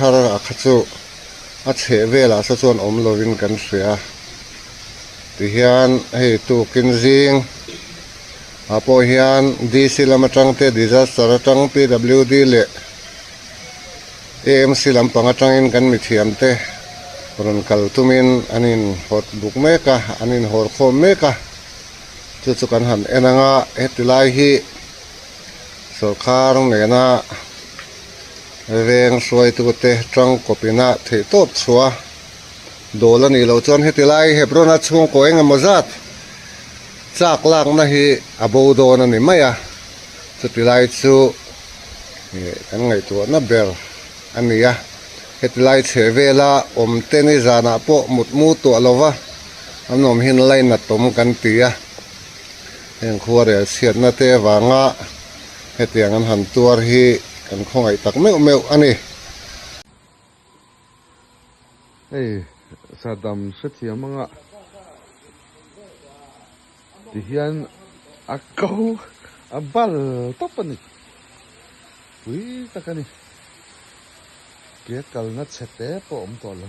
thar a khachu a che vela sa chuan om lovin kan hria ti hian hei tu kin zing apo hian DC lama tangte disaster atang PWD le AMC lampang atangin kan mi thiamte ron kal tumin anin hot buk meka anin hor khom meka chu kan han enanga hetilai hi sarkar nena veng suai tu te tang kopina the top chua dola ni lo chon hetilai hebrona chung ko enga mozat chak lak na hi abodo na ni maya chutilai chu kan ngai tu na ber ania hetilai chevela om teni zana po mutmu to alova anom hin line na tom kan tia en khuare siat na te wanga hetiang an han tuar hi kan khongai tak meu ani ei sadam sethiamanga tihian akau abal topani pui takani ke kalna chete po om tolo